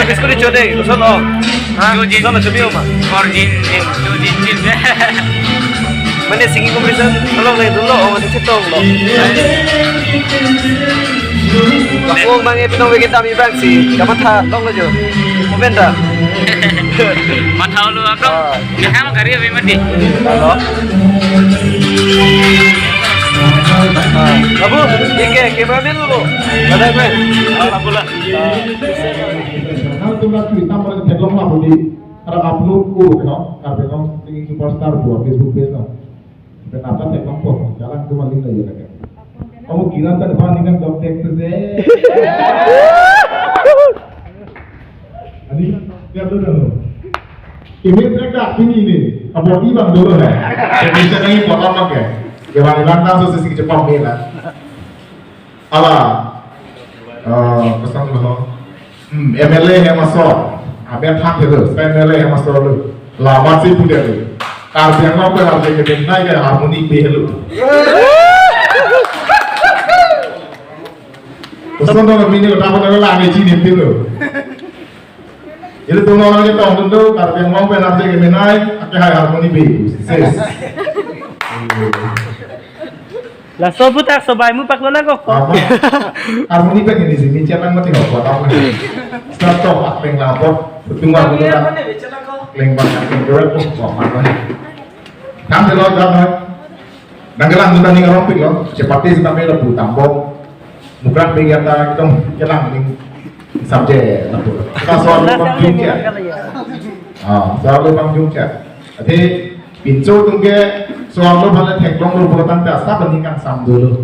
biskut di code, usun oh. Jin. Usun cobi oh mah. Jin. Mana singing competition, tolong lagi dulu, oh masih citong loh. Aku mangi pinong weekend kami bang sih, kapan ta, tolong aja. Komen dah. Matau lu apa? Jangan karya memang Halo. Abu, ini cameraman lu. Ada apa? Alhamdulillah. Nah, itu lagi tambah deadlock lah di ada upload no, karena tinggi superstar buat Facebook page no. Kenapa deadlock kok? Jalan cuma link aja kan. Kamu kira tadi bandingkan job text sih? Adi, lihat dulu. Ini track ini, apa bang dulu ya? Bisa nyanyi potong ya? Jangan hilang sesi cepat nih lah. Ala, pesan dulu. MLA yang masuk, abang thang itu, MLA yang masuk dulu. Lama sih punya dulu. Kalau yang mau harus jadi naik ke harmoni behelu. Pesan dulu ini udah apa lagi sini dulu. Jadi tuh orang itu tentu kalau yang mau harus jadi naik, akhirnya harmoni behelu. Lah sobu tak sobaimu pak lona kok. Harmoni pengen di sini, siapa yang mau tinggal buat apa? Stop apa yang lapor, tunggu dulu kan. Leng banget, leng kok mana? Kan kalau jangan, nanggalan kita nih romping loh, cepatnya kita melakukan rebu tambong, bukan pengen kita kelang nih subjek, kita soal panggung ya. Soal panggung ya. Jadi pintu tunggu soal lo pada teknologi lo buatan dasar peningkan sam dulu.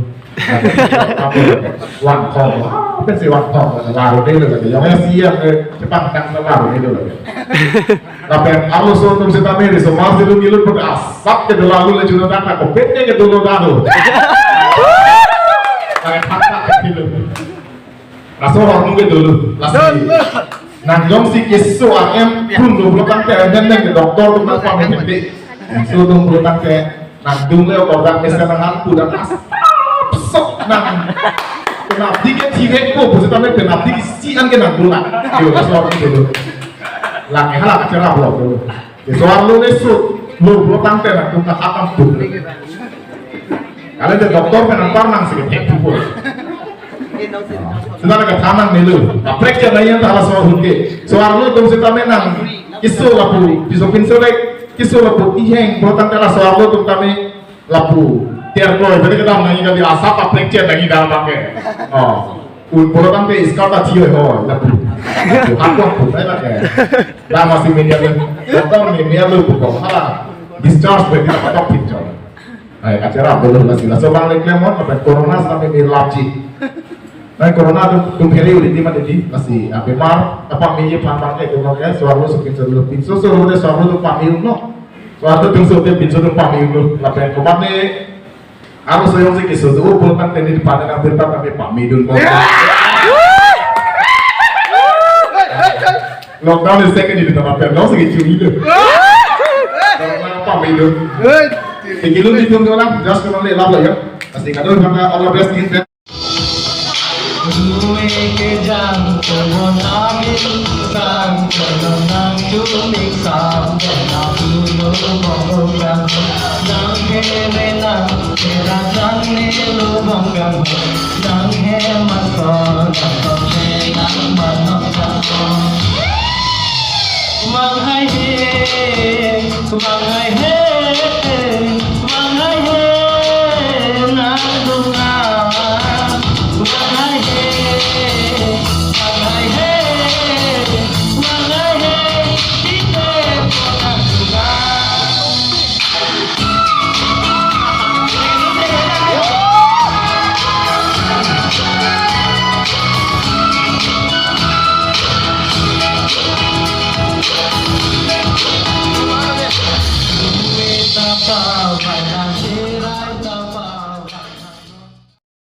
Wangkong, apa sih wangkong? Lalu deh loh, yang siap cepat kan lalu deh loh. Tapi kalau soal kita meri semua itu milut pada asap ke lalu le juno data, kopetnya ke dulu lalu. Kayak fakta kecil. Langsung orang ke dulu, langsung. Nangjong si kisu am pun dulu kan kayak ke dokter tuh nak pamit so dong dulu kan kayak nangdung le orang kesenangan udah asap. Sok nang kenapa dikit tirek kok bisa tapi kenapa dikit sian kena bulan yo soal itu dulu laki halak acara blog dulu soal lu nesut lu tante nak tuh kakak tuh kalian jadi dokter kenapa nang sedikit tuh sudah ke taman melu aprek jangan yang salah soal hukke soal lu tuh kita menang isu lapu bisa pinsolek isu lapu iheng lu tante lah soal lu tuh kami lapu tiar koi, jadi kita menyanyi kan di asap apa lecet lagi dalam pakai. Kalau kan ke iskal tak cium, lalu aku saya pakai. Lah masih media yang, kita media lu bukan malah discharge bagi apa topik coba. Acara belum masih lah. Soal reklamon, apa corona sampai di lapci. Nah corona tu tumpeli udah di mana di masih apa mar, apa media pandang itu makanya suara sukin sebelum pinso suara tu pamil no. Suara tu pinso pamil no. Lapan komat ni harus saya sih kisah tuh, bukan tadi di pada ngambil tapi Pak Midun mau. Lockdown itu saya kan di tempat perlu segitu itu. Karena Pak Midun. Ikilu itu orang just kalau lihat lah ya. Pasti kado karena Allah best kita. Duwe ke jang kebon amin sang nang cumi sam na puno bonggang nang kene nang kera janne lo bonggang nang he maso nang he nang manasa manghai he manghai he manghai he